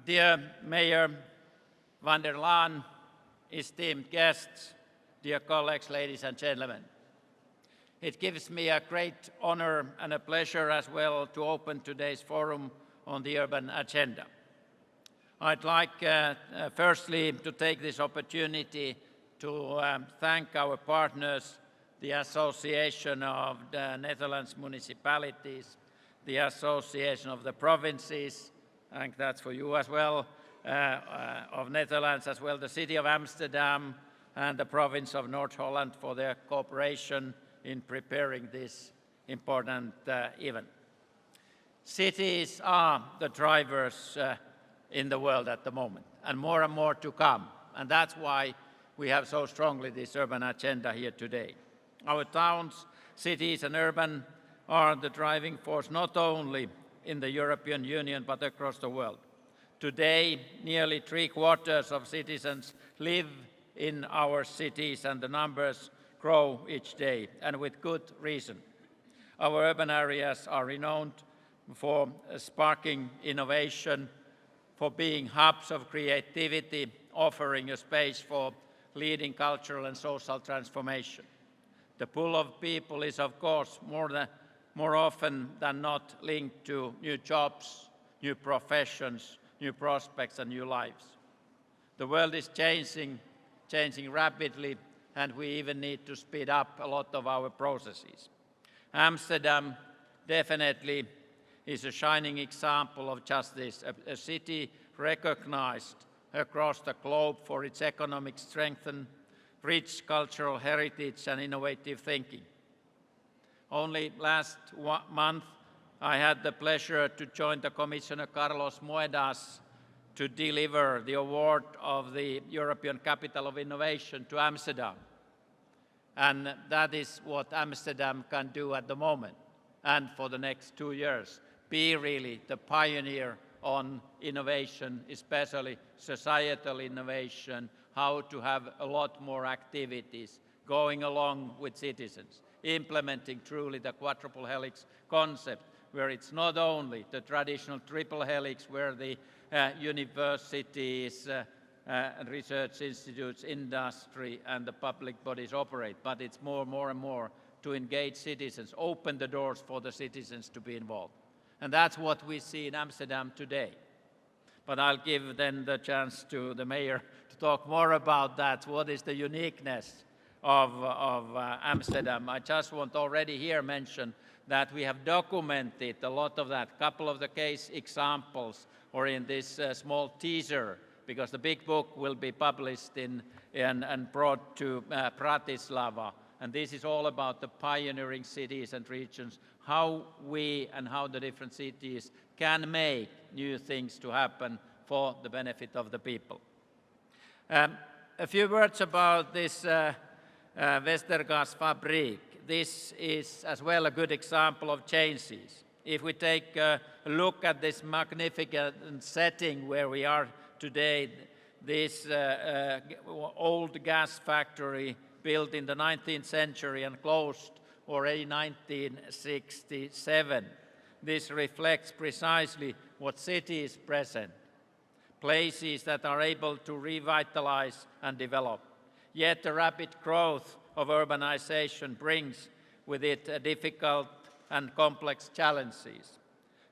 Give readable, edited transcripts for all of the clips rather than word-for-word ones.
Dear Mayor van der Laan, esteemed guests, dear colleagues, ladies and gentlemen. It gives me a great honor and a pleasure as well to open today's forum on the urban agenda. I'd like firstly to take this opportunity to thank our partners, the Association of the Netherlands Municipalities, the Association of the Provinces, I think that's for you as well, of Netherlands as well, the City of Amsterdam and the Province of North Holland for their cooperation in preparing this important event. Cities are the drivers in the world at the moment, and more to come. And that's why we have so strongly this urban agenda here today. Our towns, cities and urban are the driving force not only in the European Union but across the world. Today, nearly 3/4 of citizens live in our cities and the numbers grow each day, and with good reason. Our urban areas are renowned for sparking innovation, for being hubs of creativity, offering a space for leading cultural and social transformation. The pool of people is, of course, more often than not linked to new jobs, new professions, new prospects and new lives. The world is changing rapidly, and we even need to speed up a lot of our processes. Amsterdam definitely is a shining example of just this, a city recognized across the globe for its economic strength, rich cultural heritage and innovative thinking. Only last month, I had the pleasure to join the Commissioner Carlos Moedas to deliver the award of the European Capital of Innovation to Amsterdam. And that is what Amsterdam can do at the moment and for the next 2 years. Be really the pioneer on innovation, especially societal innovation, how to have a lot more activities going along with citizens, implementing truly the quadruple helix concept, where it's not only the traditional triple helix where the universities, research institutes, industry and the public bodies operate, but it's more and more to engage citizens, open the doors for the citizens to be involved. And that's what we see in Amsterdam today. But I'll give then the chance to the mayor to talk more about that. What is the uniqueness of Amsterdam? I just want already here mention that we have documented a lot of that, couple of the case examples or in this small teaser, because the big book will be published and brought to Bratislava. And this is all about the pioneering cities and regions, how we and how the different cities can make new things to happen for the benefit of the people. A few words about this Westergasfabrik. This is as well a good example of changes. If we take a look at this magnificent setting where we are today, this old gas factory built in the 19th century and closed already in 1967. This reflects precisely what cities present, places that are able to revitalize and develop. Yet the rapid growth of urbanization brings with it difficult and complex challenges.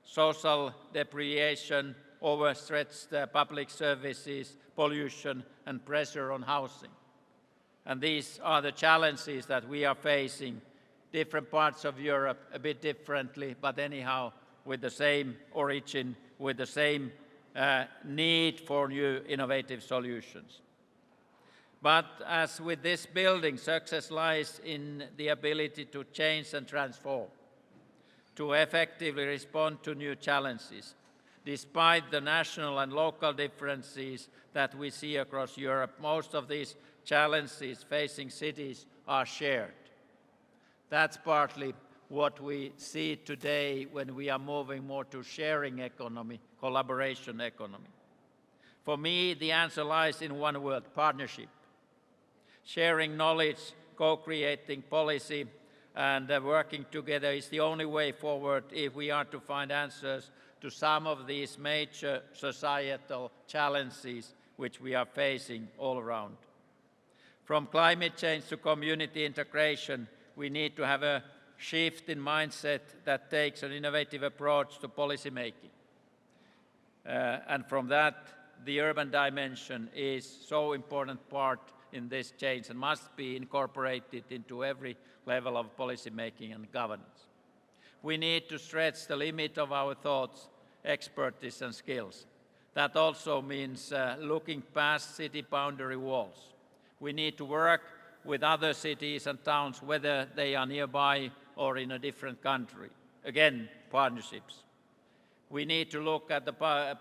Social depreciation, overstretched public services, pollution and pressure on housing. And these are the challenges that we are facing, different parts of Europe a bit differently, but anyhow with the same origin, with the same need for new innovative solutions. But as with this building, success lies in the ability to change and transform, to effectively respond to new challenges, despite the national and local differences that we see across Europe. Most of these challenges facing cities are shared. That's partly what we see today when we are moving more to sharing economy, collaboration economy. For me, the answer lies in one word: partnership. Sharing knowledge, co-creating policy, and working together is the only way forward if we are to find answers to some of these major societal challenges which we are facing all around. From climate change to community integration, we need to have a shift in mindset that takes an innovative approach to policy making. And from that, the urban dimension is so important part in this change and must be incorporated into every level of policy making and governance. We need to stretch the limit of our thoughts, expertise and skills. That also means looking past city boundary walls. We need to work with other cities and towns, whether they are nearby or in a different country. Again, partnerships. We need to look at the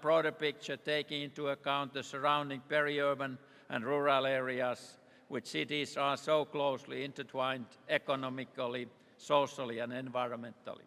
broader picture, taking into account the surrounding peri-urban and rural areas, which cities are so closely intertwined economically, socially and environmentally.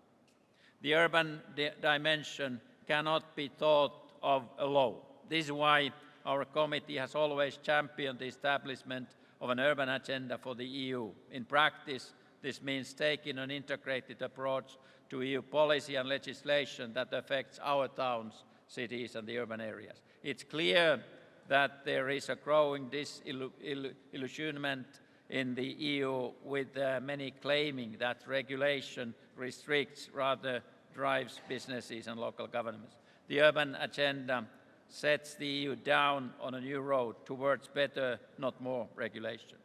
The urban dimension cannot be thought of alone. This is why our committee has always championed the establishment of an urban agenda for the EU. In practice, this means taking an integrated approach to EU policy and legislation that affects our towns, cities and the urban areas. It's clear that there is a growing disillusionment in the EU, with many claiming that regulation restricts rather drives businesses and local governments. The urban agenda sets the EU down on a new road towards better, not more, regulation.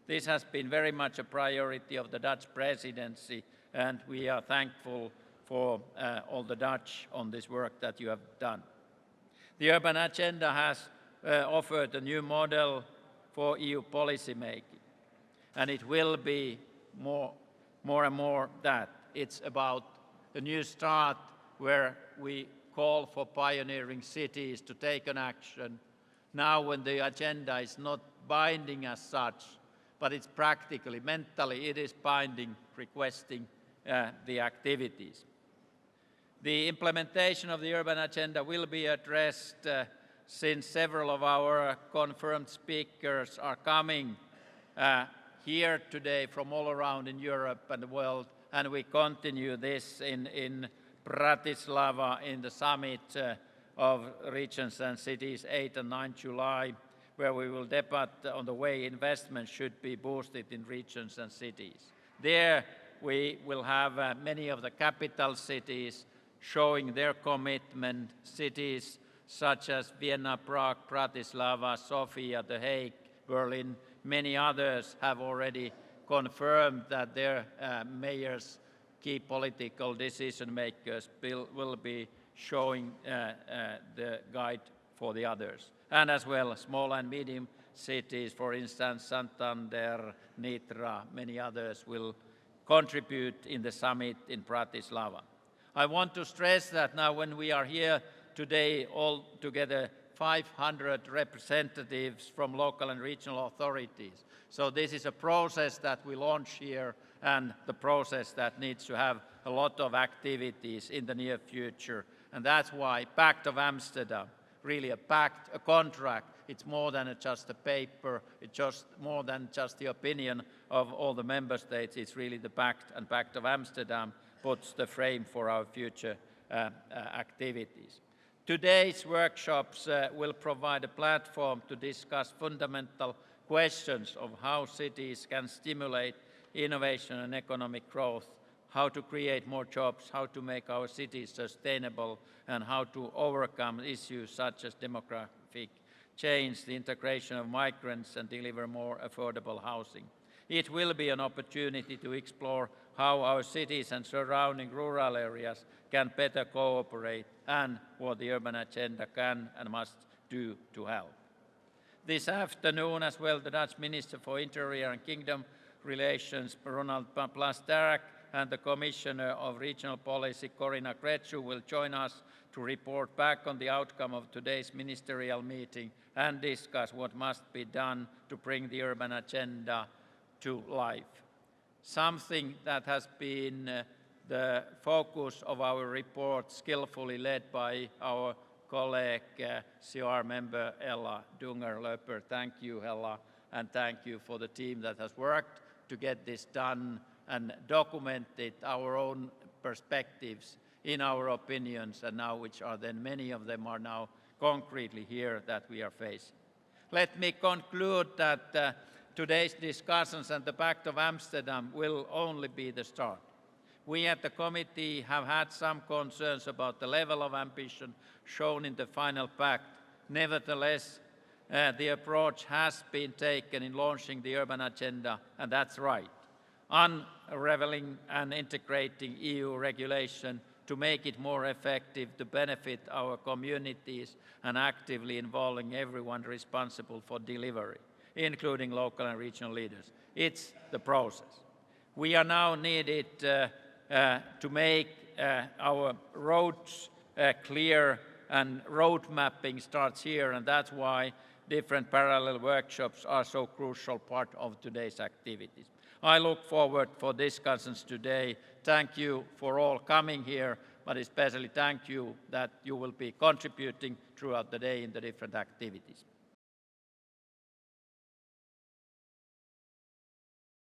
This has been very much a priority of the Dutch presidency, and we are thankful for all the Dutch on this work that you have done. The urban agenda has offered a new model for EU policy making, and it will be more and more that. It's about a new start where we call for pioneering cities to take an action now when the agenda is not binding as such, but it's practically, mentally, it is binding, requesting the activities. The implementation of the urban agenda will be addressed since several of our confirmed speakers are coming here today from all around in Europe and the world, and we continue this in Bratislava in the summit of regions and cities 8 and 9 July, where we will debate on the way investment should be boosted in regions and cities. There we will have many of the capital cities showing their commitment, cities such as Vienna, Prague, Bratislava, Sofia, The Hague, Berlin. Many others have already confirmed that their mayors, key political decision makers will be showing the guide for the others. And as well, small and medium cities, for instance, Santander, Nitra, many others will contribute in the summit in Bratislava. I want to stress that now when we are here today, all together 500 representatives from local and regional authorities. So this is a process that we launch here, and the process that needs to have a lot of activities in the near future. And that's why Pact of Amsterdam, really a pact, a contract, it's more than just a paper, it's just more than just the opinion of all the member states, it's really the pact, and Pact of Amsterdam puts the frame for our future activities. Today's workshops will provide a platform to discuss fundamental questions of how cities can stimulate innovation and economic growth, how to create more jobs, how to make our cities sustainable, and how to overcome issues such as demographic change, the integration of migrants, and deliver more affordable housing. It will be an opportunity to explore how our cities and surrounding rural areas can better cooperate and what the urban agenda can and must do to help. This afternoon as well, the Dutch Minister for Interior and Kingdom Relations, Ronald Plasterk, and the Commissioner of Regional Policy, Corina Crețu, will join us to report back on the outcome of today's ministerial meeting and discuss what must be done to bring the urban agenda to life. Something that has been the focus of our report, skillfully led by our colleague, CoR member Ella Dunger-Löper. Thank you, Ella, and thank you for the team that has worked to get this done and documented our own perspectives in our opinions, and now which are then many of them are now concretely here that we are facing. Let me conclude that today's discussions and the Pact of Amsterdam will only be the start. We at the committee have had some concerns about the level of ambition shown in the final pact. Nevertheless, the approach has been taken in launching the urban agenda, and that's right. Unraveling and integrating EU regulation to make it more effective to benefit our communities and actively involving everyone responsible for delivery, including local and regional leaders. It's the process. We are now needed to make our roads clear, and road mapping starts here, and that's why different parallel workshops are so crucial part of today's activities. I look forward for discussions today. Thank you for all coming here, but especially thank you that you will be contributing throughout the day in the different activities.